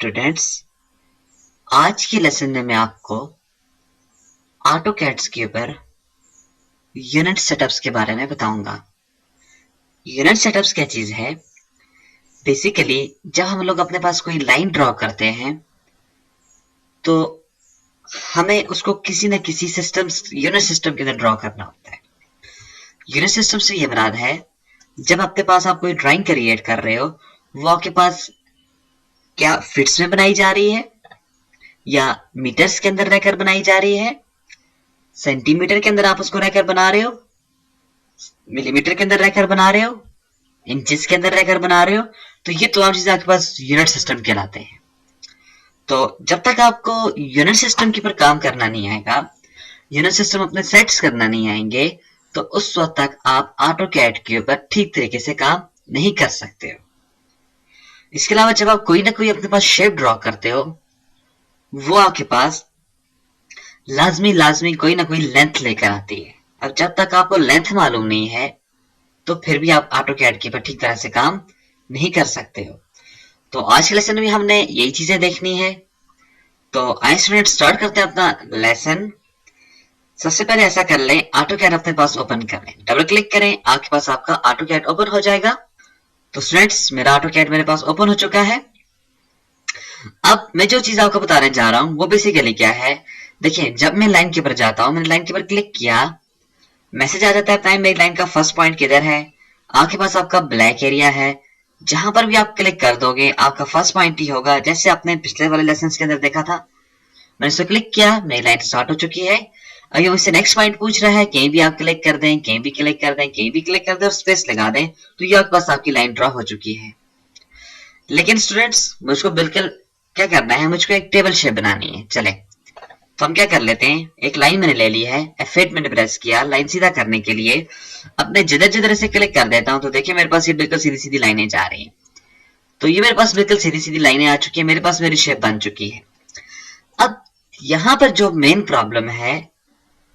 Students, आज के lesson में मैं आपको ऑटोकैड के ऊपर यूनिट सेटअप्स के बारे में बताऊंगा। यूनिट सेटअप्स क्या चीज है? बेसिकली जब हम लोग अपने पास कोई लाइन ड्रॉ करते हैं तो हमें उसको किसी न किसी यूनिट सिस्टम के अंदर ड्रॉ करना होता है। यूनिट सिस्टम से ये मुराद है, जब आपके पास आप कोई ड्राइंग क्रिएट कर रहे हो, वो आपके पास क्या फिट्स में बनाई जा रही है या मीटर्स के अंदर रहकर बनाई जा रही है, सेंटीमीटर के अंदर आप उसको रहकर बना रहे हो, मिलीमीटर के अंदर रहकर बना रहे हो, इंचेस के अंदर रहकर बना रहे हो, तो ये तमाम चीजें आपके पास यूनिट सिस्टम कहलाते हैं। तो जब तक आपको यूनिट सिस्टम के ऊपर काम करना नहीं आएगा, यूनिट सिस्टम अपने सेट्स करना नहीं आएंगे, तो उस वक्त तक आप ऑटोकैड के ऊपर ठीक तरीके से काम नहीं कर सकते हो। इसके अलावा जब आप कोई ना कोई अपने पास शेप ड्रॉ करते हो, वो आपके पास लाजमी कोई ना कोई लेंथ लेकर आती है। अब जब तक आपको लेंथ मालूम नहीं है तो फिर भी आप ऑटोकैड के ऊपर ठीक तरह से काम नहीं कर सकते हो। तो आज के लेसन में हमने यही चीजें देखनी है। तो आइए स्टूडेंट स्टार्ट करते हैं अपना लेसन। सबसे पहले ऐसा कर लें, ऑटोकैड अपने पास ओपन कर लें, डबल क्लिक करें, आपके पास आपका ऑटोकैड ओपन हो जाएगा। तो स्टूडेंट्स, मेरा ऑटोकैड मेरे पास ओपन हो चुका है। अब मैं जो चीज आपको बताने जा रहा हूं वो बेसिकली क्या है, देखिए जब मैं लाइन के ऊपर जाता हूं, मैंने लाइन के ऊपर क्लिक किया, मैसेज आ जाता है मेरी लाइन का फर्स्ट पॉइंट किधर है। आपके पास आपका ब्लैक एरिया है, जहां पर भी आप क्लिक कर दोगे आपका फर्स्ट पॉइंट ही होगा, जैसे आपने पिछले वाले लेसन के अंदर देखा था। मैंने इसे क्लिक किया, मेरी लाइन स्टार्ट हो चुकी है। अब ये मुझसे नेक्स्ट पॉइंट पूछ रहा है, कहीं भी आप क्लिक कर दें, कहीं भी क्लिक कर दें, कहीं भी क्लिक कर दें और स्पेस लगा दें, तो ये आपके पास आपकी लाइन ड्रॉ हो चुकी है। लेकिन स्टूडेंट्स, मुझको बिल्कुल क्या करना है, मुझको एक टेबल शेप बनानी है। चले तो हम क्या कर लेते हैं, एक लाइन मैंने ले ली है, F8 मैंने प्रेस किया, लाइन सीधा करने के लिए अपने जिधर से क्लिक कर देता हूं, तो देखिए मेरे पास ये बिल्कुल सीधी सीधी लाइनें जा रही हैं। तो ये मेरे पास बिल्कुल सीधी सीधी लाइनें आ चुकी है, मेरे पास मेरी शेप बन चुकी है। अब यहां पर जो मेन प्रॉब्लम है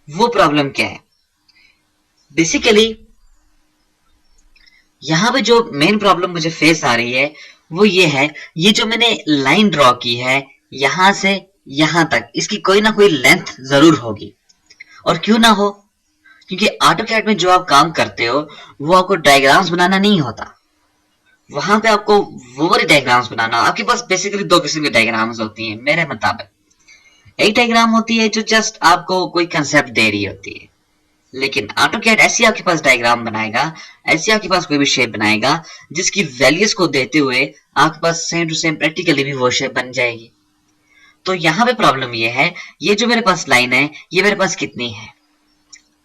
वो प्रॉब्लम क्या है, बेसिकली यहां पे जो मेन प्रॉब्लम मुझे फेस आ रही है वो ये है, ये जो मैंने लाइन ड्रॉ की है यहां से यहां तक, इसकी कोई ना कोई लेंथ जरूर होगी। और क्यों ना हो, क्योंकि ऑटोकैड में जो आप काम करते हो वो आपको डायग्राम्स बनाना नहीं होता, वहां पे आपको वो वाली डायग्राम्स बनाना। आपके पास बेसिकली दो किस्म की डायग्राम्स होती हैं मेरे मुताबिक। एक डायग्राम होती है जो जस्ट आपको कोई कंसेप्ट दे रही होती है, लेकिन ऑटोकैड ऐसी आपके पास डायग्राम बनाएगा, ऐसी आपके पास कोई भी शेप बनाएगा जिसकी वैल्यूज को देते हुए आपके पास सेम टू सेम प्रैक्टिकली भी वो शेप बन जाएगी। तो यहां पे प्रॉब्लम ये है, ये जो मेरे पास लाइन है ये मेरे पास कितनी है,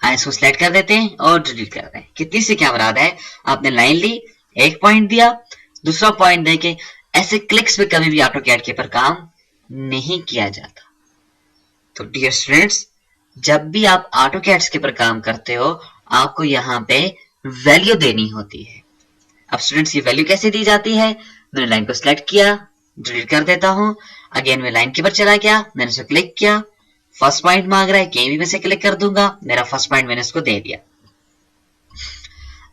इसको सिलेक्ट कर देते हैं और डिलीट कर दें। कितनी से क्या मुराद है, आपने लाइन ली, एक पॉइंट दिया, दूसरा पॉइंट देके, ऐसे क्लिक्स पे कभी भी ऑटोकैड के ऊपर काम नहीं किया जाता। तो डियर स्टूडेंट्स, जब भी आप ऑटोकैड के ऊपर काम करते हो आपको यहाँ पे वैल्यू देनी होती है। अब स्टूडेंट्स, ये वैल्यू कैसे दी जाती है, मैंने लाइन को सिलेक्ट किया, डिलीट कर देता हूं, अगेन मैं लाइन के ऊपर चला गया, मैंने इसे क्लिक किया, फर्स्ट पॉइंट मांग रहा है, कहीं भी मैं से क्लिक कर दूंगा, मेरा फर्स्ट पॉइंट मैंने इसको दे दिया।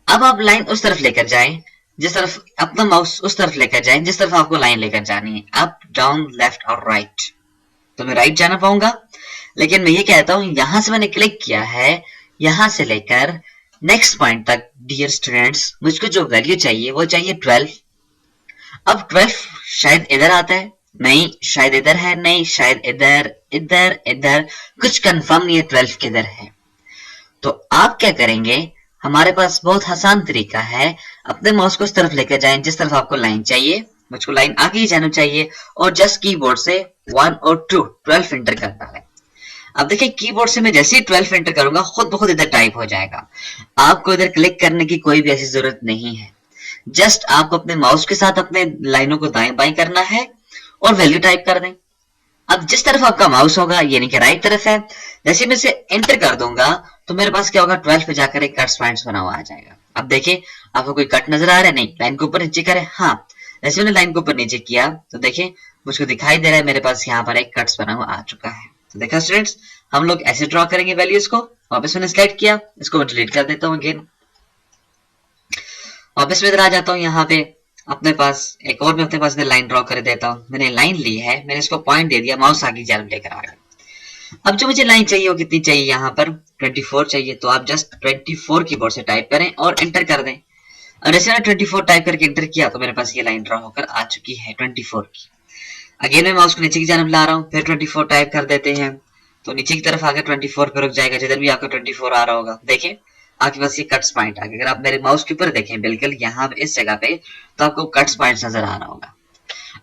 अब आप लाइन उस तरफ लेकर जाएं, जिस तरफ अपना माउस उस तरफ लेकर जाएं जिस तरफ आपको लाइन लेकर जानी है, अप डाउन लेफ्ट और राइट। तो मैं राइट जाना पाऊंगा, लेकिन मैं ये कहता हूं यहां से मैंने क्लिक किया है, यहां से लेकर नेक्स्ट पॉइंट तक डियर स्टूडेंट्स मुझको जो वैल्यू चाहिए वो चाहिए 12। अब 12 शायद इधर आता है, नहीं शायद इधर है, नहीं शायद इधर इधर इधर, कुछ कंफर्म नहीं है 12 किधर है। तो आप क्या करेंगे, हमारे पास बहुत आसान तरीका है, अपने माउस को उस तरफ लेकर जाएं जिस तरफ आपको लाइन चाहिए, मुझको लाइन आगे ही जाना चाहिए, और जस्ट कीबोर्ड से 1 और 2 12 एंटर करना है। अब देखिए कीबोर्ड से मैं जैसे ही 12 एंटर करूंगा खुद ब खुद इधर टाइप हो जाएगा, आपको इधर क्लिक करने की कोई भी ऐसी जरूरत नहीं है। जस्ट आपको अपने माउस के साथ अपने लाइनों को दाएं बाएं करना है और वैल्यू टाइप कर दें। अब जिस तरफ आपका माउस होगा यानी कि राइट तरफ है, जैसे मैं इसे एंटर कर दूंगा तो मेरे पास क्या होगा, 12 पे जाकर एक कट्स पॉइंट्स बना हुआ आ जाएगा। अब देखिए आपको कोई कट नजर आ रहा है, नहीं लाइन को ऊपर नीचे करें, हाँ जैसे मैंने लाइन को ऊपर नीचे किया तो देखिए मुझको दिखाई दे रहा है मेरे पास यहाँ पर एक कट्स बना हुआ आ चुका है। तो देखा स्टूडेंट्स, हम लोग ऐसे ड्रॉ करेंगे वैल्यूज को। वापस मैंने सिलेक्ट किया, इसको मैं डिलीट कर देता हूँ अगेन, वापस में इधर आ जाता हूँ यहाँ पे, अपने पास एक और मैं अपने पास लाइन ड्रॉ कर देता हूँ। मैंने लाइन ली है, मैंने इसको पॉइंट दे दिया, माउस आगे की तरफ लेकर आ गया। अब जो मुझे लाइन चाहिए वो कितनी चाहिए, यहाँ पर 24 चाहिए, तो आप जस्ट 24 कीबोर्ड से टाइप करें और एंटर कर दें। और जैसे मैंने 24 टाइप करके एंटर किया तो मेरे पास ये लाइन ड्रॉ होकर आ चुकी है 24 की। अगेन मैं माउस को नीचे की जानब ला रहा हूँ, फिर 24 टाइप कर देते हैं तो नीचे की तरफ आकर 24 पे रुक जाएगा, जिधर भी आपका 24 आ रहा होगा। देखिए आपके पास ये कट्स पॉइंट आ गया। अगर आप मेरे माउस के ऊपर देखें बिल्कुल यहाँ इस जगह पे, तो आपको कट्स पॉइंट नजर आ रहा होगा।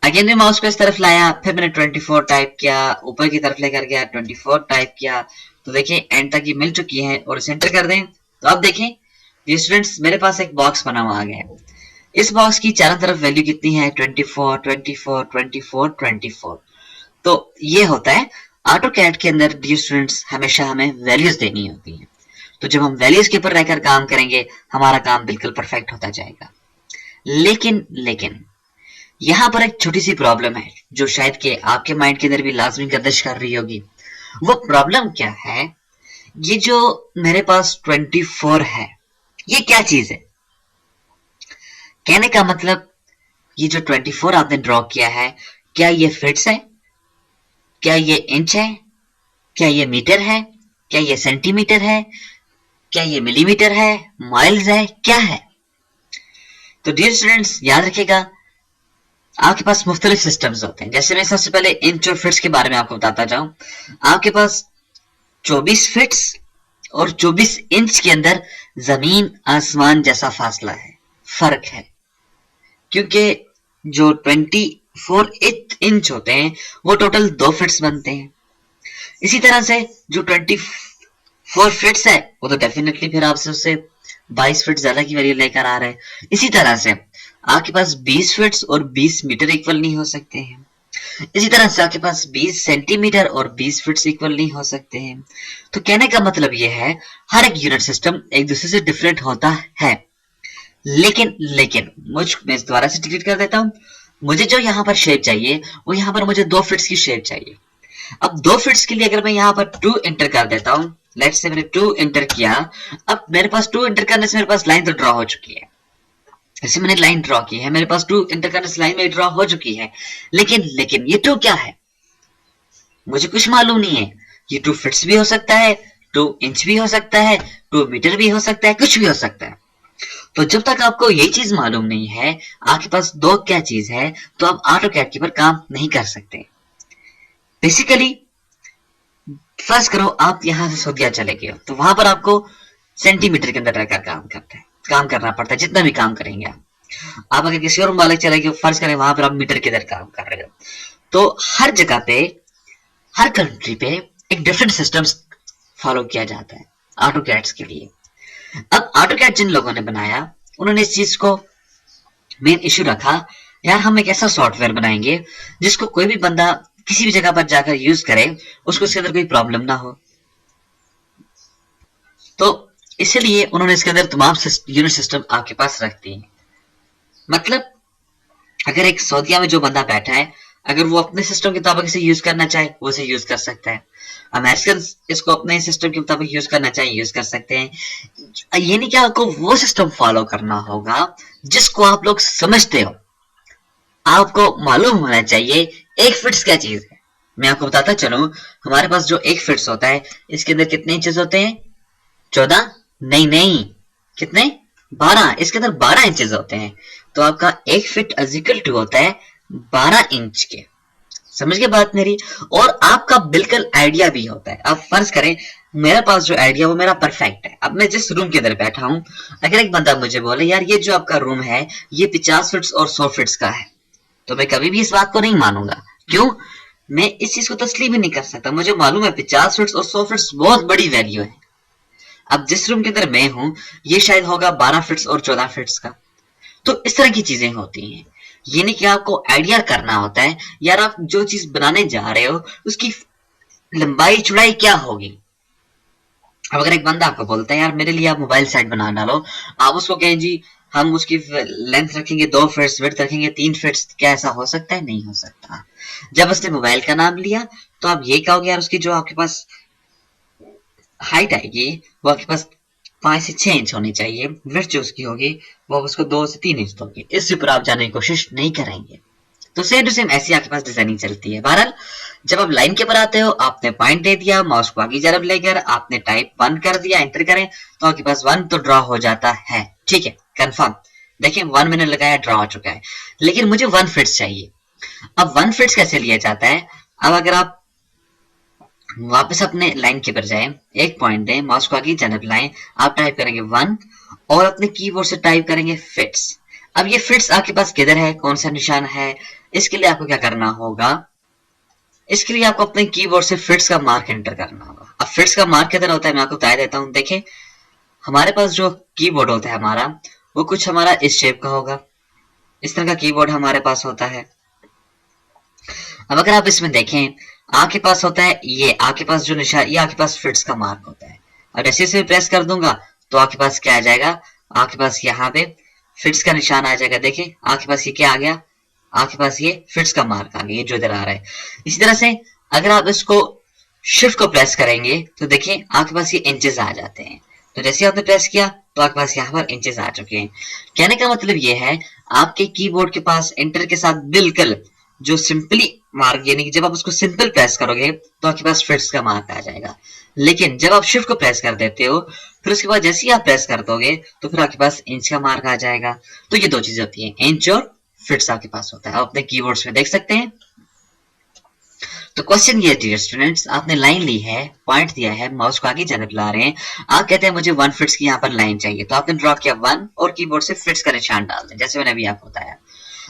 अगेन मैं माउस को इस तरफ लाया, फिर मैंने 24 टाइप किया, ऊपर की तरफ लेकर गया, 24 टाइप किया, तो देखिए एंड तक ये मिल चुकी है और इसे एंटर कर दें तो आप देखें ये स्टूडेंट्स मेरे पास एक बॉक्स बना हुआ आ गया है। इस बॉक्स की चारों तरफ वैल्यू कितनी है, 24 24 24 24। तो ये होता है ऑटो कैड के अंदर डियर स्टूडेंट्स, हमेशा हमें वैल्यूज देनी होती है। तो जब हम वैल्यूज के ऊपर रहकर काम करेंगे हमारा काम बिल्कुल परफेक्ट होता जाएगा। लेकिन यहाँ पर एक छोटी सी प्रॉब्लम है जो शायद कि आपके माइंड के अंदर भी लाजमी गर्दिश कर रही होगी। वो प्रॉब्लम क्या है, ये जो मेरे पास 24 है ये क्या चीज है। कहने का मतलब ये जो 24 आपने ड्रॉ किया है, क्या ये फिट्स है, क्या ये इंच है, क्या ये मीटर है, क्या ये सेंटीमीटर है, क्या ये मिलीमीटर है, माइल्स है, क्या है। तो डियर स्टूडेंट्स याद रखिएगा आपके पास मुख्तलिफ सिस्टम्स होते हैं। जैसे मैं सबसे पहले इंच और फिट्स के बारे में आपको बताता जाऊं। आपके पास 24 फिट्स और 24 इंच के अंदर जमीन आसमान जैसा फासला है, फर्क है। क्योंकि जो 24 इंच होते हैं वो टोटल 2 फिट्स बनते हैं। इसी तरह से जो 24 फिट्स है वो तो डेफिनेटली फिर आपसे उससे 22 फिट ज्यादा की वैल्यू लेकर आ रहे हैं। इसी तरह से आपके पास 20 फिट्स और 20 मीटर इक्वल नहीं हो सकते हैं। इसी तरह से आपके पास 20 सेंटीमीटर और 20 फिट्स इक्वल नहीं हो सकते हैं। तो कहने का मतलब यह है हर एक यूनिट सिस्टम एक दूसरे से डिफरेंट होता है। लेकिन मैं दोबारा से डिलीट कर देता हूं। मुझे जो यहाँ पर शेप चाहिए वो यहाँ पर मुझे 2 फिट्स की शेप चाहिए। अब 2 फिट्स के लिए अगर मैं यहाँ पर 2 एंटर कर देता हूं, लेट्स से मैंने 2 एंटर किया, अब मेरे पास 2 एंटर करने से मेरे पास लाइन तो ड्रॉ हो चुकी है। जैसे मैंने लाइन ड्रॉ की है, मेरे पास 2 एंटर करने से लाइन में ड्रॉ हो चुकी है। लेकिन ये 2 क्या है मुझे कुछ मालूम नहीं है। ये 2 फिट्स भी हो सकता है, 2 इंच भी हो सकता है, 2 मीटर भी हो सकता है, कुछ भी हो सकता है। तो जब तक आपको ये चीज मालूम नहीं है आपके पास 2 क्या चीज है, तो आप ऑटो कैड के ऊपर काम नहीं कर सकते। बेसिकली फर्ज करो आप यहां से सऊदीया चले गए तो वहां पर आपको सेंटीमीटर के अंदर रहकर काम करना पड़ता है। जितना भी काम करेंगे आप अगर किसी और मुमालिक चले गए, फर्ज करें वहां पर आप मीटर के अंदर काम कर रहे हो, तो हर जगह पे हर कंट्री पे एक डिफरेंट सिस्टम फॉलो किया जाता है ऑटो कैड्स के लिए। अब ऑटो कैड जिन लोगों ने बनाया उन्होंने इस चीज को मेन इश्यू रखा, यार हम एक ऐसा सॉफ्टवेयर बनाएंगे जिसको कोई भी बंदा किसी भी जगह पर जाकर यूज करे उसको उसके अंदर कोई प्रॉब्लम ना हो। तो इसलिए उन्होंने इसके अंदर तमाम यूनिट सिस्टम आपके पास रख दिए। मतलब अगर एक सऊदीया में जो बंदा बैठा है अगर वो अपने सिस्टम के मुताबिक इसे यूज करना चाहे वो इसे यूज कर सकता है। अमेरिकन इसको अपने सिस्टम के मुताबिक यूज करना चाहे यूज कर सकते हैं। ये नहीं कि आपको वो सिस्टम फॉलो करना होगा जिसको आप लोग समझते हो। आपको मालूम होना चाहिए एक फिट्स क्या चीज है। मैं आपको बताता चलूं, हमारे पास जो एक फिट्स होता है इसके अंदर कितने इंचेस होते हैं, 14 नहीं कितने 12, इसके अंदर 12 इंचेस होते हैं। तो आपका एक फिट इक्वल टू होता है 12 इंच के। समझ गए बात मेरी। और आपका बिल्कुल आइडिया भी होता है। आप फर्ज करें मेरे पास जो आइडिया वो मेरा परफेक्ट है। अब मैं जिस रूम के अंदर बैठा हूं अगर एक बंदा मुझे बोले यार ये जो आपका रूम है ये 50 फिट्स और 100 फिट्स का है, तो मैं कभी भी इस बात को नहीं मानूंगा। क्यों? मैं इस चीज को तस्लीम ही नहीं कर सकता। मुझे मालूम है 50 फिट्स और 100 फिट्स बहुत बड़ी वैल्यू है। अब जिस रूम के अंदर मैं हूं ये शायद होगा 12 फिट्स और 14 फिट्स का। तो इस तरह की चीजें होती हैं। ये नहीं कि आपको आइडिया करना होता है यार आप जो चीज बनाने जा रहे हो उसकी लंबाई चौड़ाई क्या होगी। अब अगर एक बंदा आपको बोलता है यार मेरे लिए आप मोबाइल सेट बना डालो, आप उसको कहें जी हम उसकी लेंथ रखेंगे 2 फिट्स, विड्थ रखेंगे 3 फिट्स, क्या ऐसा हो सकता है? नहीं हो सकता। जब उसने मोबाइल का नाम लिया तो आप ये कहोगे यार उसकी जो आपके पास हाइट आएगी वो आपके पास 5 से 6 इंच होनी चाहिए। विड्थ जो उसकी होगी वो उसको 2 से 3 इंच होगी। इससे ऊपर आप जाने की कोशिश नहीं करेंगे। तो सेम टू सेम ऐसी आपके पास डिजाइनिंग चलती है। बहरहाल जब आप लाइन के ऊपर आते हो, आपने पॉइंट दे दिया, माउस को आगे जरब लेकर आपने टाइप 1 कर दिया, एंटर करें तो आपके पास 1 तो ड्रॉ हो जाता है। ठीक है, कंफर्म। देखिए 1 मैंने लगाया, ड्रॉ हो चुका है। लेकिन मुझे 1 फिट्स चाहिए। अब 1 फिट्स कैसे लिया जाता है? अब अगर आप वापस अपने लाइन के ऊपर जाएं, एक पॉइंट दें, माउस को आगे जरब लाएं, आप टाइप करेंगे 1 और अपने कीबोर्ड से टाइप करेंगे फिट्स। अब ये फिट्स आपके पास किधर है, कौन सा निशान है? इसके लिए आपको क्या करना होगा? इसके लिए आपको अपने कीबोर्ड से फिट्स का मार्क एंटर करना होगा। अब फिट्स का मार्क किधर होता है मैं आपको बता देता हूं। देखें हमारे पास जो कीबोर्ड होता है हमारा, वो कुछ हमारा इस शेप का होगा। इस तरह का कीबोर्ड हमारे पास होता है। अब अगर आप इसमें देखें, आपके पास होता है ये, आपके पास जो निशान, ये आपके पास फिट्स का मार्क होता है। और जैसे इसे प्रेस कर दूंगा तो आपके पास क्या आ जाएगा? आपके पास यहाँ पे फिट्स का निशान आ जाएगा। देखिए आपके पास ये क्या आ गया? आपके पास ये फिट्स का मार्क आ गया, ये जो इधर आ रहा है। इसी तरह से अगर आप इसको शिफ्ट को प्रेस करेंगे तो देखिए आपके पास ये इंचेस आ जाते हैं। तो जैसे आपने प्रेस किया तो आपके पास यहाँ पर इंचेस आ चुके हैं। कहने का मतलब ये है, आपके कीबोर्ड के पास एंटर के साथ बिल्कुल जो सिंपली मार्क, यानी कि जब आप उसको सिंपल प्रेस करोगे तो आपके पास फिट्स का मार्क आ जाएगा। लेकिन जब आप शिफ्ट को प्रेस कर देते हो, फिर उसके बाद जैसे ही आप प्रेस कर दोगे तो फिर आपके पास इंच का मार्क आ जाएगा। तो ये दो चीजें होती हैं, इंच और फिट्स आपके पास होता है। आप अपने कीबोर्ड्स में देख सकते हैं। तो क्वेश्चन ये डियर स्टूडेंट्स, आपने लाइन ली है, पॉइंट दिया है, माउस को आगे जाने बुला रहे हैं, आप कहते हैं मुझे 1 फिट्स की यहाँ पर लाइन चाहिए, तो आपने ड्रॉ किया 1 और कीबोर्ड से फिट्स का निशान डाल दें, जैसे मैंने अभी आपको बताया।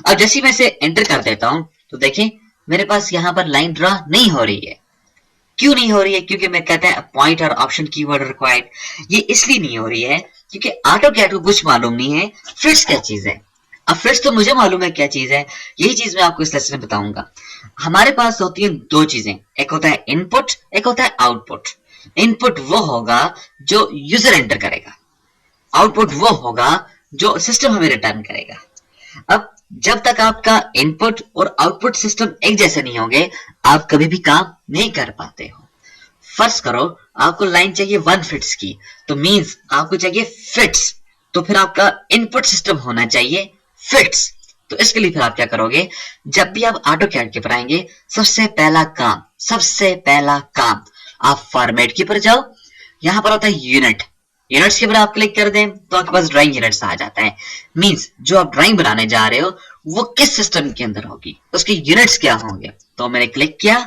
अब जैसे मैं इसे एंटर कर देता हूं तो देखें मेरे पास यहाँ पर लाइन ड्रॉ नहीं हो रही है। क्यों नहीं हो रही है? क्योंकि मैं कहता है पॉइंट और ऑप्शन कीवर्ड रिक्वायर्ड। ये इसलिए नहीं हो रही है क्योंकि ऑटोकैड को कुछ मालूम नहीं है फिट्स क्या चीज है। अब फिट्स तो मुझे मालूम है क्या चीज है, यही चीज मैं आपको इस लेसन में बताऊंगा। हमारे पास होती है दो चीजें, एक होता है इनपुट, एक होता है आउटपुट। इनपुट वो होगा जो यूजर एंटर करेगा, आउटपुट वो होगा जो सिस्टम हमें रिटर्न करेगा। अब जब तक आपका इनपुट और आउटपुट सिस्टम एक जैसे नहीं होंगे, आप कभी भी काम नहीं कर पाते हो। फर्ज करो आपको लाइन चाहिए 1 फिट्स की, तो मींस आपको चाहिए फिट्स, तो फिर आपका इनपुट सिस्टम होना चाहिए फिट्स। तो इसके लिए फिर आप क्या करोगे, जब भी आप ऑटोकैड के पर आएंगे, सबसे पहला काम आप फॉर्मेट के पर जाओ। यहां पर होता है यूनिट, यूनिट्स के ऊपर आप क्लिक कर दें तो आपके पास ड्राइंग यूनिट्स आ जाता है। मींस जो आप ड्राइंग बनाने जा रहे हो वो किस सिस्टम के अंदर होगी, उसके यूनिट्स क्या होंगे। तो मैंने क्लिक किया,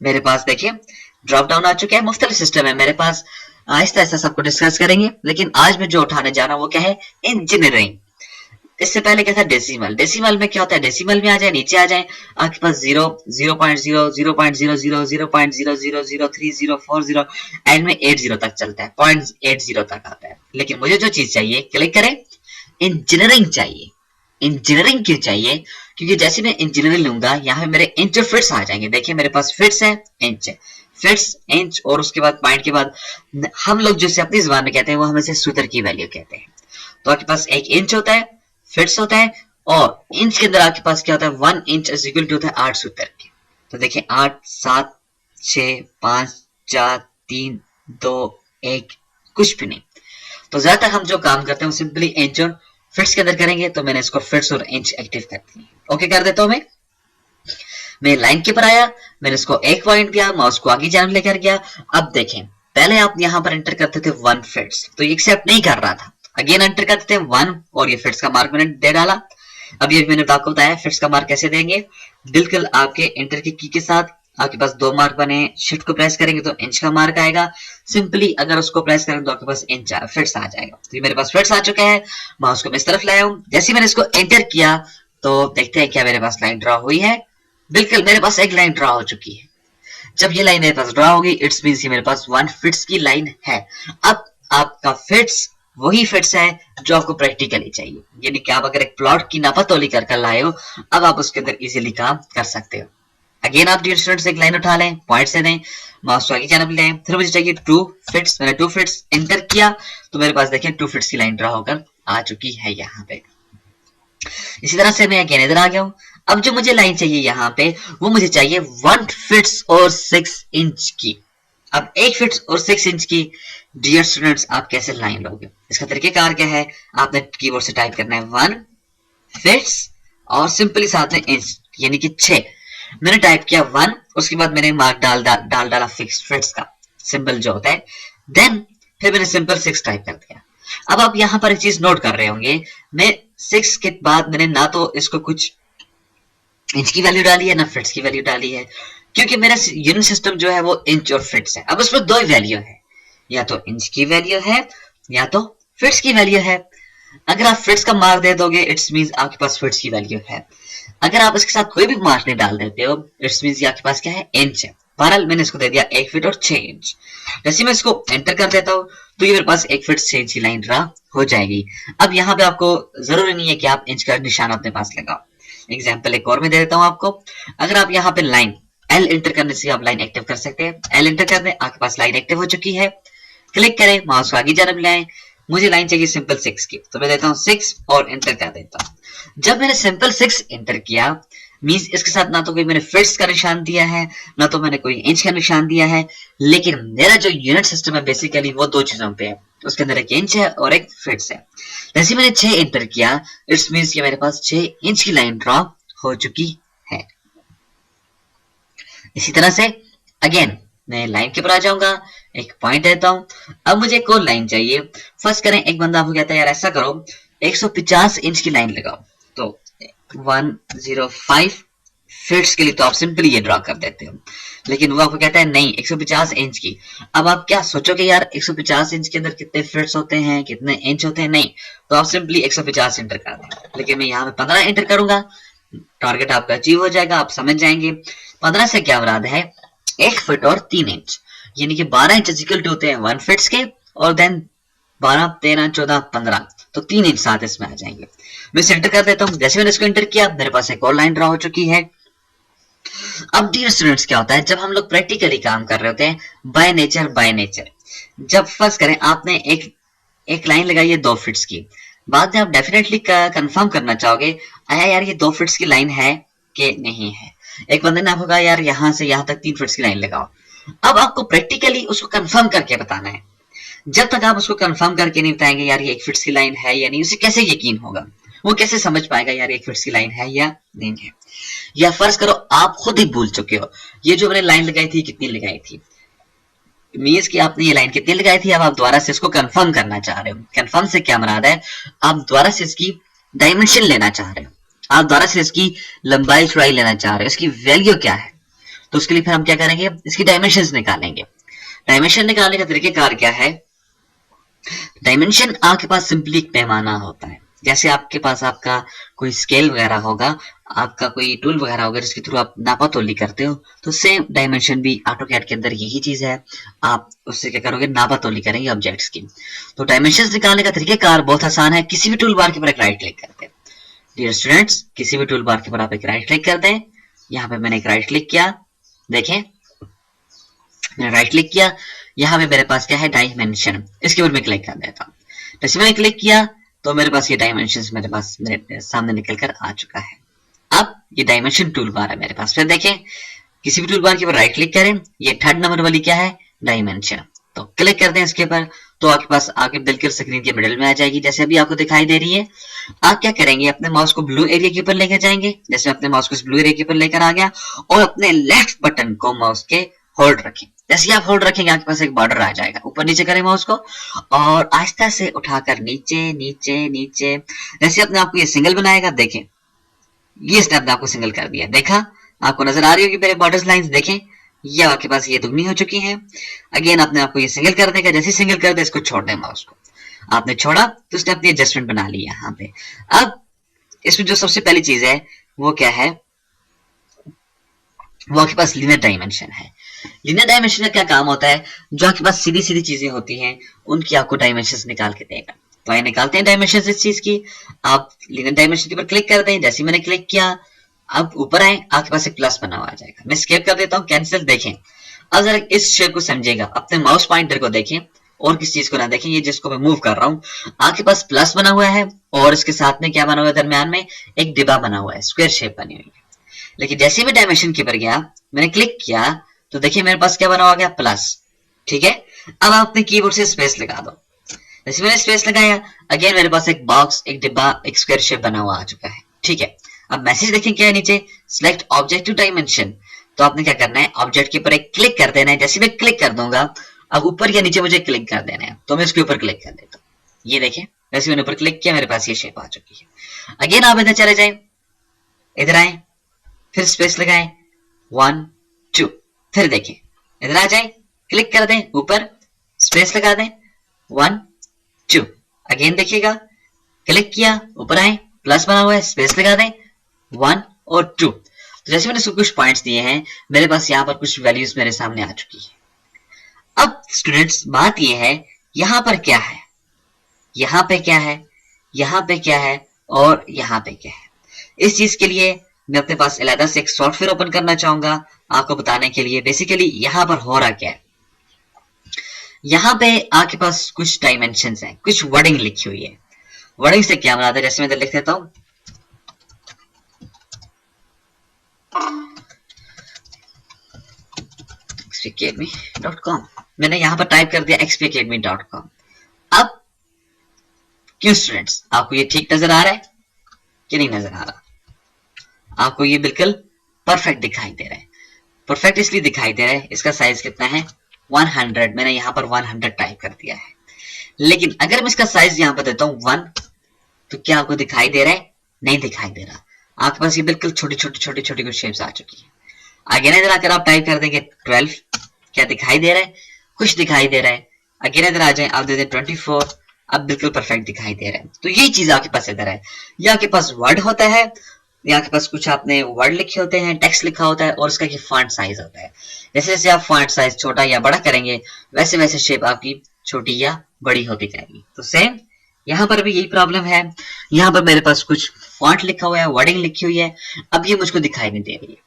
मेरे पास देखिए ड्रॉप डाउन आ चुका है, मुख्तलिफ सिस्टम है मेरे पास। आहिस्ता आहिस्ता सबको डिस्कस करेंगे, लेकिन आज मैं जो उठाने जा रहा हूं वो क्या है, इंजीनियरिंग। इससे पहले क्या था, डेसिमल। डेसिमल में क्या होता है, डेसिमल में आ जाए, नीचे आ जाए, आपके पास 0, 0.0, 0.00, 0.0003, 0.40, एंड में 80 तक चलता है, 0.80 तक आता है। लेकिन मुझे जो चीज चाहिए, क्लिक करें, इंजीनियरिंग चाहिए। इंजीनियरिंग क्यों चाहिए? क्योंकि जैसे मैं इंजीनियरिंग लूंगा, यहाँ पे मेरे इंच और फिट्स आ जाएंगे। देखिए मेरे पास फिट्स है, इंच है, फिट्स, इंच, और उसके बाद पॉइंट के बाद हम लोग जिसे अपनी जुबान में कहते हैं वो हम इसे सूत्र की वैल्यू कहते हैं। तो आपके पास एक इंच होता है, फिट्स होता है, और इंच के अंदर आपके पास क्या होता है, 1 इंच इज इक्वल टू होता है 8 सूत्र के। तो देखिए 8, 7, 6, 5, 4, 3, 2, 1, कुछ भी नहीं। तो ज्यादातर हम जो काम करते हैं वो सिंपली इंच और फिट्स के अंदर करेंगे। तो मैंने इसको फिट्स और इंच एक्टिव कर दिया, ओके कर देता हूं मैं लाइन के पर आया, मैंने इसको एक पॉइंट दिया, माउस को आगे जाने लेकर गया। अब देखें पहले आप यहां पर एंटर करते थे 1 फिट्स, तो ये एक्सेप्ट नहीं कर रहा था। अगेन एंटर करते थे 1 और ये फिट्स का मार्क मैंने दे डाला। अब ये मैंने आपको बताया फिट्स का मार्क कैसे देंगे, बिल्कुल आपके एंटर की की के साथ आपके पास 2 मार्क बने। शिफ्ट को प्रेस करेंगे तो इंच का मार्क आएगा, सिंपली अगर उसको प्रेस करेंगे तो आपके पास इंच फिट्स आ जाएगा। तो ये मेरे पास फिट्स आ चुका है, माउस को मैं इस तरफ लाया हूं। जैसे मैंने इसको एंटर किया तो देखते हैं क्या मेरे पास लाइन ड्रॉ हुई है। बिल्कुल मेरे पास एक लाइन ड्रॉ हो चुकी है। जब ये लाइन मेरे पास ड्रॉ होगी, इट्स मींस ये मेरे पास 1 फिट्स की लाइन है। अब आपका फिट्स वही फिट्स है जो आपको प्रैक्टिकली चाहिए, यानी कि आप अगर एक प्लॉट की नापातोली कर लाए हो, अब आप उसके अंदर इजीली काम कर सकते हो। अगेन आप डियर स्टूडेंट्स एक लाइन उठा लें, पॉइंट से दें, माउस को आगे जाने लें, फिर मुझे चाहिए 2 फिट्स। मैंने 2 फिट्स एंटर किया तो मेरे पास देखिए 2 फिट्स की लाइन ड्रॉ होकर आ चुकी है यहाँ पे। इसी तरह से मैं अगेन इधर आ गया हूं। अब जो मुझे लाइन चाहिए यहाँ पे, वो मुझे चाहिए 1 फिट्स और 6 इंच की। अब 1 फीट और 6 इंच की डियर स्टूडेंट्स आप कैसे लाइन लोगे? इसका तरीकेकार क्या है? आपने कीबोर्ड से टाइप करना है 1 फीट्स और सिंपली साथ में इंच यानी कि 6। मैंने टाइप किया 1, उसके बाद मैंने मार्क डाला फिक्स फीट्स का सिंबल जो होता है, देन फिर मैंने सिंपल 6 टाइप कर दिया। अब आप यहां पर एक चीज नोट कर रहे होंगे, मैं 6 के बाद मैंने ना तो इसको कुछ इंच की वैल्यू डाली है ना फिट्स की वैल्यू डाली है, क्योंकि मेरा यूनिट सिस्टम जो है वो इंच और फिट्स है। अब उसमें दो ही वैल्यू है, या तो इंच की वैल्यू है या तो फिट्स की वैल्यू है। अगर आप फिट्स का मार्क दे दोगे इट्स मींस आपके पास फिट्स की वैल्यू है। अगर आप इसके साथ कोई भी मार्क नहीं डाल देते हो इट्स मींस आपके पास क्या है, इंच है। बहरहाल मैंने इसको दे दिया 1 फीट और 6 इंच। जैसे मैं इसको एंटर कर देता हूं तो ये मेरे पास 1 फीट 6 इंच की लाइन ड्रा हो जाएगी। अब यहाँ पे आपको जरूरी नहीं है कि आप इंच का निशान अपने पास लगाओ। एग्जाम्पल एक और मैं दे देता हूं आपको। अगर आप यहाँ पे लाइन एल एंटर करने से आप लाइन एक्टिव कर सकते हैं। एल एंटर कर दें, आपके पास लाइन एक्टिव हो चुकी है। क्लिक करें, माउस को आगे जानब ले आए, मुझे लाइन चाहिए सिंपल 6 की, तो मैं देता हूं 6 और एंटर कर देता हूं। जब मैंने सिंपल 6 एंटर किया मींस इसके साथ ना तो कोई मैंने फिट्स का निशान दिया है ना तो मैंने कोई इंच का निशान दिया है, लेकिन मेरा जो यूनिट सिस्टम है बेसिकली वो दो चीजों पे है, उसके अंदर एक इंच है और एक फिट्स है। जैसे मैंने 6 एंटर किया इट्स मींस कि मेरे पास 6 इंच की लाइन ड्रॉ हो चुकी है। इसी तरह से अगेन मैं लाइन के ऊपर आ जाऊंगा, एक पॉइंट देता हूं। अब मुझे एक और लाइन चाहिए। फर्स्ट करें, एक बंदा आपको कहता है यार ऐसा करो 150 इंच की लाइन लगाओ, तो 105 फीट्स के लिए तो आप सिंपली ये ड्रॉ कर देते हो, लेकिन वो आपको कहता है नहीं 150 इंच की। अब आप क्या सोचोगे यार 150 इंच के अंदर कितने फीट्स होते हैं, कितने इंच होते हैं? नहीं, तो आप सिंपली 150 एंटर कर दें। लेकिन मैं यहाँ पे 15 एंटर करूंगा, टारगेट आपका अचीव हो जाएगा, आप समझ जाएंगे। 15 से क्या मुराद है, 1 फीट और 3 इंच, यानी कि 12 इंच इक्वल टू होते हैं 1 फीट्स के, और देन 12 13 14 15, तो 3 इंच साथ इसमें आ जाएंगे। मैं इसे एंटर कर देता हूं। जैसे मैंने इसको एंटर किया मेरे पास एक और लाइन ड्रा हो चुकी है। अब डियर स्टूडेंट्स क्या होता है जब हम लोग प्रैक्टिकली काम कर रहे होते हैं बाय नेचर, जब फर्स्ट करें आपने एक लाइन लगाई है 2 फीट्स की, बाद में आप डेफिनेटली कंफर्म करना चाहोगे आया यार ये 2 फीट्स की लाइन है कि नहीं है। एक बंदे ने आपको कहा यार यहां से यहां तक 3 फीट्स की लाइन लगाओ। अब आपको प्रैक्टिकली उसको कंफर्म करके बताना है। जब तक आप उसको कंफर्म करके नहीं बताएंगे यार ये 1 फीट्स की लाइन है या नहीं, उसे कैसे यकीन होगा? वो कैसे समझ पाएगा यार 1 फीट्स की लाइन है या नहीं है? या फर्ज करो आप खुद ही भूल चुके हो ये जो मैंने लाइन लगाई थी कितनी लगाई थी, मीन्स कि आपने ये लाइन कितनी लगाई थी, अब आप दोबारा से इसको कंफर्म करना चाह रहे हो। कंफर्म से क्या मुराद है, आप दोबारा से इसकी डायमेंशन लेना चाह रहे हो, आप दोबारा से इसकी लंबाई चौड़ाई लेना चाह रहे हो, इसकी वैल्यू क्या है। तो उसके लिए फिर हम क्या करेंगे, इसकी डायमेंशन निकालेंगे। डायमेंशन निकालने का तरीकेकार क्या है, डायमेंशन आपके पास सिंपली एक पैमाना होता है। जैसे आपके पास आपका कोई स्केल वगैरह होगा, आपका कोई टूल वगैरह होगा जिसके थ्रू आप नापा तोली करते हो, तो सेम डायमेंशन भी ऑटोकैड के अंदर यही चीज है। आप उससे क्या करोगे, नापा तोली करेंगे ऑब्जेक्ट्स की। तो डायमेंशन निकालने का तरीकेकार बहुत आसान है। किसी भी टूल बार के ऊपर एक राइट क्लिक करते हैं डियर स्टूडेंट्स, किसी भी टूल बार के ऊपर आप एक राइट क्लिक करते हैं। यहाँ पे मैंने एक राइट क्लिक किया, देखें मैंने राइट क्लिक किया, यहाँ पे मेरे पास क्या है, डायमेंशन, इसके ऊपर मैं क्लिक कर देता हूँ। जैसे मैंने क्लिक किया तो मेरे पास ये डायमेंशन मेरे सामने निकल कर आ चुका है। अब ये डायमेंशन टूल बार है मेरे पास। फिर देखें किसी भी टूल बार के ऊपर राइट क्लिक करें, ये 3rd नंबर वाली क्या है, डायमेंशन, तो क्लिक करते हैं इसके ऊपर, तो आपके पास आके बिल्कुल स्क्रीन के मिडिल में आ जाएगी जैसे अभी आपको दिखाई दे रही है। आप क्या करेंगे, अपने माउस को ब्लू एरिया के ऊपर लेकर जाएंगे। जैसे अपने माउस को इस ब्लू एरिया के ऊपर लेकर आ गया, और अपने लेफ्ट बटन को माउस के होल्ड रखें। जैसे आप होल्ड रखेंगे आपके पास एक बॉर्डर आ जाएगा, ऊपर नीचे करें माउस को और आहिस्ता से उठाकर नीचे नीचे नीचे, जैसे अपने आपको ये सिंगल बनाएगा, देखें ये इसने अपने आपको सिंगल कर दिया। देखा, आपको नजर आ रही होगी मेरे बॉर्डर लाइंस, देखें ये आपके पास ये दुगनी हो चुकी है। अगेन आपने आपको ये सिंगल कर देगा, जैसे सिंगल कर दे इसको छोड़ दे माउस को, आपने छोड़ा तो उसने अपनी एडजस्टमेंट बना ली यहाँ पे। अब इसमें जो सबसे पहली चीज है वो क्या है, वो आपके पास लीनियर डायमेंशन है। लीनियर डायमेंशन का क्या काम होता है, जो आपके पास सीधी सीधी चीजें होती हैं उनकी आपको डायमेंशंस निकाल के देगा। तो आइए निकालते हैं डायमेंशंस इस चीज की। आप लीनियर डायमेंशन के ऊपर क्लिक करते हैं, जैसे मैंने क्लिक किया अब ऊपर आए आपके पास एक प्लस बना हुआ आ जाएगा। मैं स्केप कर देता हूँ, कैंसिल। देखें अब जरा इस शेप को समझेगा, अपने माउस पॉइंटर को देखें और किस चीज को ना देखें, ये जिसको मैं मूव कर रहा हूँ आपके पास प्लस बना हुआ है और इसके साथ में क्या बना हुआ है, दरमियान में एक डिब्बा बना हुआ है, स्क्वायर शेप बनी हुई है। लेकिन जैसे मैं डायमेंशन के ऊपर गया, मैंने क्लिक किया तो देखिए मेरे पास क्या बना हुआ गया, प्लस। ठीक है, अब आप अपने कीबोर्ड से स्पेस लगा दो। जैसे मैंने स्पेस लगाया, अगेन मेरे पास एक बॉक्स, एक डिब्बा, एक स्क्वायर शेप बना हुआ आ चुका है। ठीक है, अब मैसेज देखें क्या है नीचे, सिलेक्ट ऑब्जेक्ट टू डायमेंशन। तो आपने क्या करना है, ऑब्जेक्ट के ऊपर एक क्लिक कर देना है। जैसे मैं क्लिक कर दूंगा, अब ऊपर या नीचे मुझे क्लिक कर देना है, तो मैं इसके ऊपर क्लिक कर देता हूँ। ये देखें, जैसे मैंने ऊपर क्लिक किया, मेरे पास ये शेप आ चुकी है। अगेन आप इधर चले जाए, इधर आए, फिर स्पेस लगाएं, 1 2, फिर देखें, इधर आ जाए, क्लिक कर दें, ऊपर स्पेस लगा दें, 1 2, अगेन देखिएगा, क्लिक किया, ऊपर आए, प्लस बना हुआ है, स्पेस लगा दें, 1 और 2। तो जैसे मैंने कुछ पॉइंट्स दिए हैं, मेरे पास यहाँ पर कुछ वैल्यूज मेरे सामने आ चुकी है। अब स्टूडेंट्स बात यह है, यहाँ पर क्या है, यहाँ पे क्या है, यहाँ पे क्या है और यहाँ पे क्या है। इस चीज के लिए मैं अपने पास अलग से एक सॉफ्टवेयर ओपन करना चाहूंगा आपको बताने के लिए। बेसिकली यहाँ पर हो रहा क्या है, यहाँ पे आपके पास कुछ डायमेंशंस हैं, कुछ वर्डिंग लिखी हुई है। वर्डिंग से क्या मराद है, जैसे मैं इधर लिख देता हूं, xpacademy.com, मैंने यहां पर टाइप कर दिया xpacademy.com। अब क्यों स्टूडेंट्स, आपको ये ठीक नजर आ रहा है कि नहीं नजर आ रहा? आपको ये बिल्कुल परफेक्ट दिखाई दे रहा है। परफेक्ट इसलिए दिखाई दे रहा है, इसका साइज कितना है, 100। मैंने यहां पर 100 टाइप कर दिया है। लेकिन अगर मैं इसका साइज यहां पर देता हूं 1, तो क्या आपको दिखाई दे रहा है? नहीं दिखाई दे रहा। आपके पास ये बिल्कुल छोटी छोटी छोटी छोटी कुछ शेप्स आ चुकी है। आगे इधर आकर आप टाइप कर देंगे 12, क्या दिखाई दे रहा है? कुछ दिखाई दे रहा है। आगे इधर आ जाए, आप दे दें 24, अब बिल्कुल परफेक्ट दिखाई दे रहा है। तो यही चीज आपके पास इधर है। या आपके पास वर्ड होता है, या आपके पास कुछ आपने वर्ड लिखे होते हैं, टेक्स्ट लिखा होता है, और उसका की फॉन्ट साइज होता है। जैसे जैसे आप फॉन्ट साइज छोटा या बड़ा करेंगे, वैसे वैसे शेप आपकी छोटी या बड़ी होती जाएगी। तो सेम यहाँ पर भी यही प्रॉब्लम है। यहाँ पर मेरे पास कुछ फॉन्ट लिखा हुआ है, वर्डिंग लिखी हुई है, अब ये मुझको दिखाई नहीं दे रही है।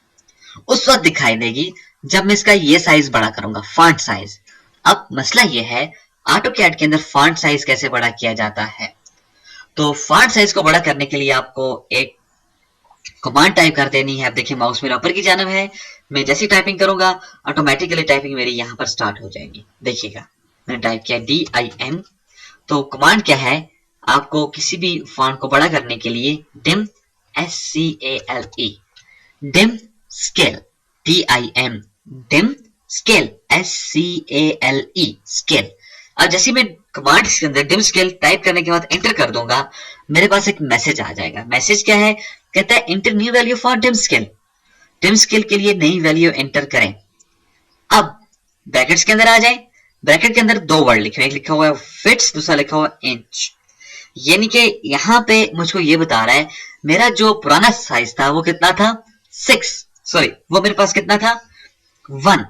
उस वक्त दिखाई देगी जब मैं इसका ये साइज बड़ा करूंगा, फॉन्ट साइज। अब मसला ये है, ऑटोकैड के अंदर फॉन्ट साइज कैसे बड़ा किया जाता है। तो फॉन्ट साइज को बड़ा करने के लिए आपको एक कमांड टाइप कर देनी है। अब देखिए माउस मेरा ऊपर की जानब है, मैं जैसी टाइपिंग करूंगा ऑटोमेटिकली टाइपिंग मेरी यहाँ पर स्टार्ट हो जाएगी। देखिएगा मैंने टाइप किया DIM। तो कमांड क्या है, आपको किसी भी फॉन्ट को बड़ा करने के लिए dim SCALE, dim scale, DIM, dim scale, SCALE, scale। अब जैसे मैं कमांड इसके अंदर dim scale टाइप करने के बाद एंटर कर दूंगा, मेरे पास एक मैसेज आ जाएगा। मैसेज क्या है, कहता है enter new value for dim scale। dim scale के लिए नई वैल्यू एंटर करें। अब ब्रैकेट्स के अंदर आ जाए, ब्रैकेट के अंदर दो वर्ड लिखे हुए, एक लिखा हुआ है फिट्स, दूसरा लिखा हुआ है इंच। यानी कि यहाँ पे मुझको ये बता रहा है मेरा जो पुराना साइज था वो कितना था, 6, सॉरी वो मेरे पास कितना था, 1।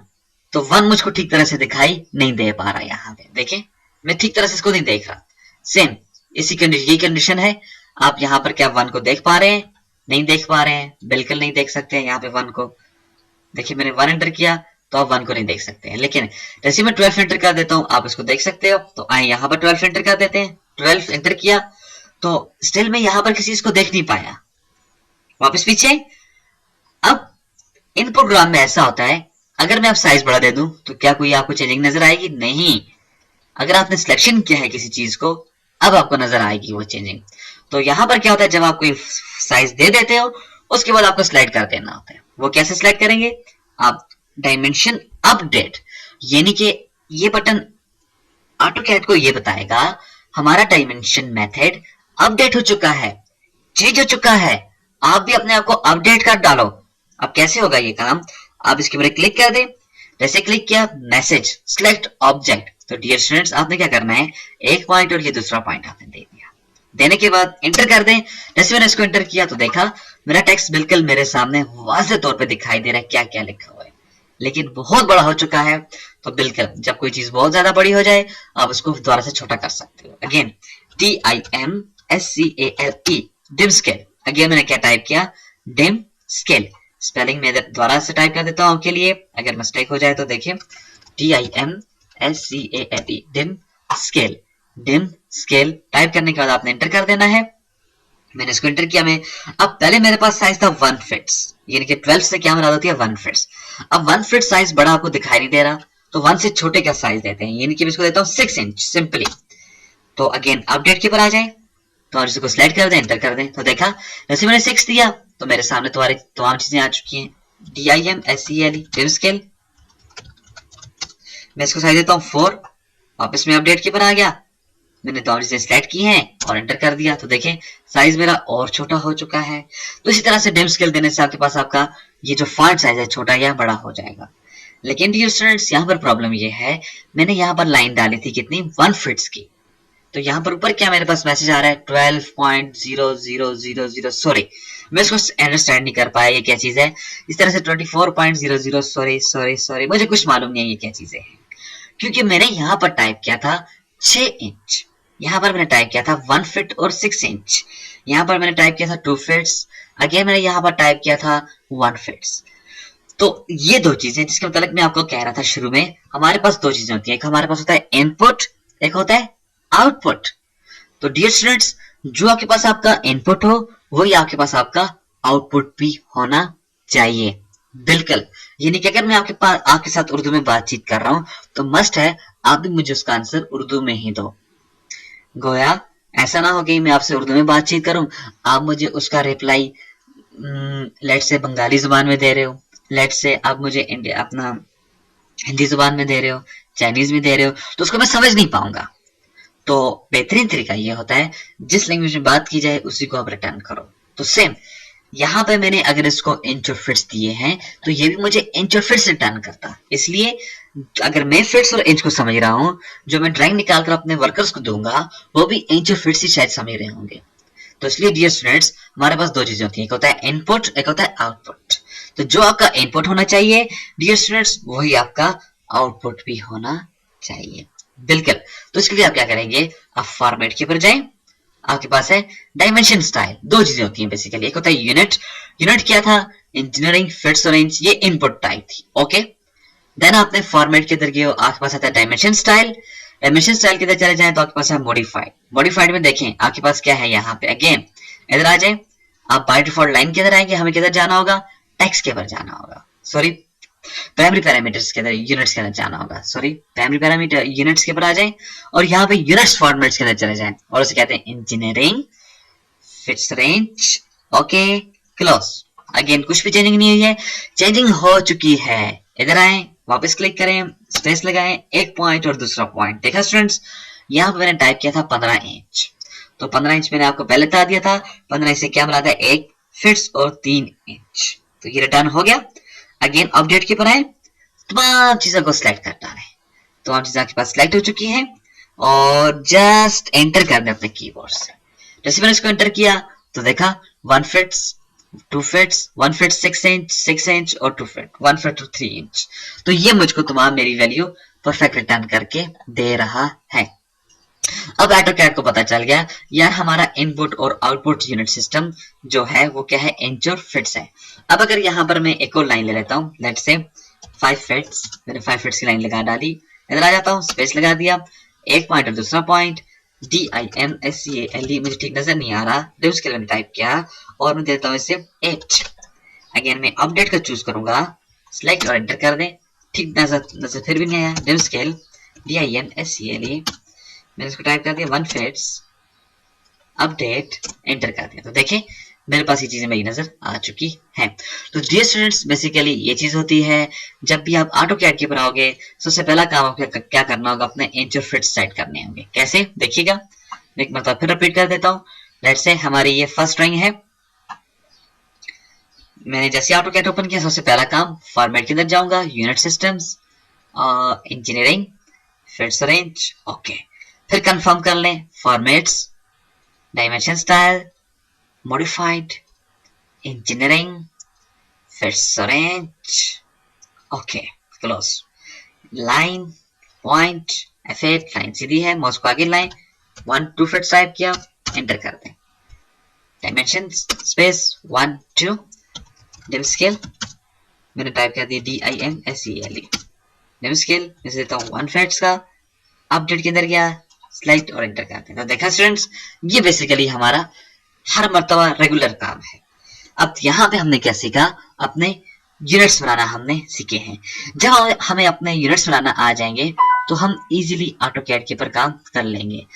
तो 1 मुझको ठीक तरह से दिखाई नहीं दे पा रहा। यहाँ पे देखें मैं ठीक तरह से इसको नहीं देख रहा। सेम इसी यही कंडीशन है। आप यहाँ पर क्या 1 को देख पा रहे हैं? नहीं देख पा रहे हैं, बिल्कुल नहीं देख सकते हैं। यहाँ पे 1 को देखिए, मैंने 1 एंटर किया तो आप 1 को नहीं देख सकते हैं। लेकिन जैसे मैं 12 एंटर कर देता हूं, आप इसको देख सकते हो। तो आए यहाँ पर 12 एंटर कर देते हैं, 12 एंटर किया तो स्टिल मैं यहाँ पर किसी चीज को देख नहीं पाया। वापस पीछे। अब इन प्रोग्राम में ऐसा होता है, अगर मैं आप साइज बढ़ा दे दूं तो क्या कोई आपको चेंजिंग नजर आएगी? नहीं। अगर आपने सिलेक्शन किया है किसी चीज को, अब आपको नजर आएगी वो चेंजिंग। तो यहाँ पर क्या होता है, जब आप कोई साइज दे देते हो उसके बाद आपको स्लाइड कर देना होता है। वो कैसे स्लाइड करेंगे, आप डायमेंशन अपडेट, यानी कि ये बटन ऑटोकैड को ये बताएगा हमारा डायमेंशन मेथड अपडेट हो चुका है, चेंज हो चुका है, आप भी अपने आप को अपडेट कर डालो। अब कैसे होगा ये काम, आप इसके ऊपर क्लिक कर दें। जैसे क्लिक किया, मैसेज सिलेक्ट ऑब्जेक्ट। तो डियर स्टूडेंट्स आपने क्या करना है, एक पॉइंट और ये दूसरा पॉइंट आपने दे दिया। देने के बाद एंटर कर दें। जैसे मैंने इसको एंटर किया तो देखा मेरा टेक्स्ट बिल्कुल मेरे सामने वाज़ेह तौर पे दिखाई दे रहा है क्या क्या लिखा हुआ है, लेकिन बहुत बड़ा हो चुका है। तो बिल्कुल जब कोई चीज बहुत ज्यादा बड़ी हो जाए आप उसको दोबारा से छोटा कर सकते हो। Again DIM SCALE, dim scale। Again मैंने क्या टाइप किया, dim scale। स्पेलिंग में दोबारा से टाइप कर देता हूं आपके लिए, अगर मिस्टेक हो जाए तो देखिए DIM SCALE, dim scale, dim scale। Type करने के बाद आपने एंटर कर देना है। मैंने इसको एंटर किया। मैं अब पहले मेरे पास साइज था 1 फिट्स, यानी कि 12 से क्या मराद होती है, 1 फिट्स। अब 1 फिट साइज बड़ा आपको दिखाई नहीं दे रहा, तो 1 से छोटे का साइज देते हैं, यानी कि मैं इसको देता हूँ 6 इंच सिंपली। तो अगेन अपडेट के ऊपर आ जाए, तो आप इसको सिलेक्ट कर दें, एंटर कर दें, तो देखा जैसे मैंने 6 दिया तो मेरे सामने तुम्हारी तमाम चीजें आ चुकी हैं। DIMSELE ट्रिम स्केल, मैं इसको साइज देता हूँ 4, वापस में अपडेट के ऊपर आ गया, मैंने तमाम चीजें सिलेक्ट की हैं और एंटर कर दिया, तो देखें साइज मेरा और छोटा हो चुका है। तो इसी तरह से डिम स्केल देने से आपके पास आपका ये जो फॉन्ट साइज है छोटा या बड़ा हो जाएगा। लेकिन डियर स्टूडेंट्स यहाँ पर प्रॉब्लम ये है, मैंने यहाँ पर लाइन डाली थी कितनी 1 फीट्स की, तो यहाँ पर ऊपर क्या मेरे पास मैसेज आ रहा है 12.0000, सॉरी मैं इसको अंडरस्टैंड नहीं कर पाया ये क्या चीज है। इस तरह से 24.00, सॉरी मुझे कुछ मालूम नहीं है ये क्या चीजें हैं, क्योंकि मैंने यहाँ पर टाइप किया था 6 इंच, यहाँ पर मैंने टाइप किया था 1 फीट और 6 इंच, यहाँ पर मैंने टाइप किया था 2 फीट्स, अगेन मैंने यहाँ पर टाइप किया था 1 फीट्स। तो ये दो चीजें जिसके मतलब मैं आपको कह रहा था शुरू में, हमारे पास दो चीजें होती है, एक हमारे पास होता है इनपुट, एक होता है आउटपुट। तो डियर स्टूडेंट्स, जो आपके पास आपका इनपुट हो वही आपके पास आपका आउटपुट भी होना चाहिए, बिल्कुल। यानी कि अगर मैं आपके साथ उर्दू में बातचीत कर रहा हूं तो मस्ट है आप भी मुझे उसका आंसर उर्दू में ही दो। गोया ऐसा ना हो कि मैं आपसे उर्दू में बातचीत करूं, आप मुझे उसका रिप्लाई लेट से बंगाली जुबान में दे रहे हो, लेट से आप मुझे अपना हिंदी जुबान में दे रहे हो, चाइनीज में दे रहे हो, तो उसको मैं समझ नहीं पाऊंगा। तो बेहतरीन तरीका ये होता है जिस लैंग्वेज में बात की जाए उसी को आप रिटर्न करो। तो सेम यहाँ पे मैंने अगर इसको इंच और फिट्स दिए हैं तो ये भी मुझे इंच और फिट्स रिटर्न करता, इसलिए अगर मैं फिट्स और इंच को समझ रहा हूं, जो मैं ड्राइंग निकालकर अपने वर्कर्स को दूंगा वो भी इंच और फिट्स ही शायद समझ रहे होंगे। तो इसलिए डियर स्टूडेंट्स, हमारे पास दो चीजें होती हैं, एक होता है इनपुट, एक होता है आउटपुट। तो जो आपका इनपुट होना चाहिए डियर स्टूडेंट्स वही आपका आउटपुट भी होना चाहिए, बिल्कुल। तो इसके लिए आप क्या करेंगे, आप फॉर्मेट के ऊपर जाएं, आपके पास है डायमेंशन स्टाइल, दो चीजें होती हैं बेसिकली, एक होता है यूनिट, यूनिट क्या था इंजीनियरिंग फिट्स और इंच, ये इनपुट टाइप थी, ओके। देन आपने फॉर्मेट के अंदर गए, आपके पास आता है डायमेंशन स्टाइल, डायमेंशन स्टाइल के अंदर चले जाएं तो आपके पास है मॉडिफाइड, मॉडिफाइड में देखें आपके पास क्या है, यहाँ पे अगेन इधर आ जाए, आप बाय डिफॉल्ट लाइन के अंदर आएंगे, हमें किधर जाना होगा, टेक्स्ट के अंदर जाना होगा, सॉरी प्राइमरी पैरामीटर्स के अंदर, यूनिट्स के अंदर जाना होगा, सॉरी प्राइमरी पैरामीटर यूनिट्स के ऊपर आ जाए और यहाँ पे यूनिट्स फॉर्मेट्स के अंदर चले जाएं और उसे कहते हैं engineering fits range, okay close. Again कुछ भी चेंजिंग नहीं हुई है, चेंजिंग हो चुकी है, इधर आए वापस क्लिक करें, स्पेस लगाएं, एक पॉइंट और दूसरा पॉइंट, देखा स्टूडेंट्स यहाँ पे मैंने टाइप किया था 15 इंच, तो 15 इंच मैंने आपको पहले बता दिया था, 15 से क्या बनाता है 1 फिट्स और 3 इंच, तो ये रिटर्न हो गया। अगेन अपडेट के ऊपर आए, तमाम चीजों को सिलेक्ट करना है, तमाम चीजें आपके पास सिलेक्ट हो चुकी हैं और जस्ट एंटर कर दें अपने कीबोर्ड से। जैसे मैंने इसको एंटर किया तो देखा 1 फिट्स 2 फिट्स 1 फिट 6 इंच और 2 फिट 1 फिट 3 इंच, तो ये मुझको तमाम मेरी वैल्यू परफेक्ट रिटर्न करके दे रहा है। अब ऑटोकैड को पता चल गया यार हमारा इनपुट और आउटपुट यूनिट सिस्टम जो है वो क्या है, इंच और फिट्स है। अब अगर यहाँ पर मैं एक और लाइन ले लेता हूँ, लेट्स से 5 फिट्स, मैंने 5 फिट्स की लाइन लगा डाली, इधर आ जाता हूँ, स्पेस लगा दिया, एक पॉइंट और दूसरा पॉइंट, DIMSELE मुझे ठीक नजर नहीं आ रहा, डिम स्केल मैंने टाइप किया और मैं देता हूँ इसे 8। अगेन मैं अपडेट का चूज करूंगा, सिलेक्ट और एंटर कर दें, ठीक नजर फिर भी नहीं आया, डिम स्केल DIMSELE मैंने इसको टाइप कर दिया 1 फिट्स, अपडेट एंटर कर दिया, तो देखें मेरे पास ये चीजें मेरी नजर आ चुकी हैं। तो डियर स्टूडेंट्स बेसिकली ये चीज होती है, जब भी आप ऑटोकैड के ऊपर आओगे सबसे पहला काम आपको क्या करना होगा, अपने इंच और फिट सेट करने होंगे। कैसे देखिएगा, एक मतलब फिर रिपीट कर देता हूँ। लेट्स से हमारी ये फर्स्ट ड्राइंग है, मैंने जैसे ऑटोकैड ओपन किया सबसे पहला काम फॉर्मेट के अंदर जाऊंगा, यूनिट सिस्टम्स इंजीनियरिंग फिट्स और इंच, ओके। फिर कंफर्म कर लें formats, dimension style, modified, engineering feet और inch, okay close. Line point F8 line सीधी है, माउस को आगे लाएं, 1 2 फिट्स टाइप किया, एंटर कर दें, डायमेंशन स्पेस 1 2, डिम स्केल मैंने टाइप कर दिया DIMSELE, डिम स्केल मैं देता हूँ 1 फिट्स का, अपडेट के अंदर गया, सिलेक्ट और एंटर करते हैं। तो देखा स्टूडेंट्स ये बेसिकली हमारा हर मर्तबा रेगुलर काम है। अब यहाँ पे हमने क्या सीखा, अपने यूनिट्स बनाना हमने सीखे हैं। जब हमें अपने यूनिट्स बनाना आ जाएंगे तो हम इजीली ऑटोकैड के ऊपर काम कर लेंगे।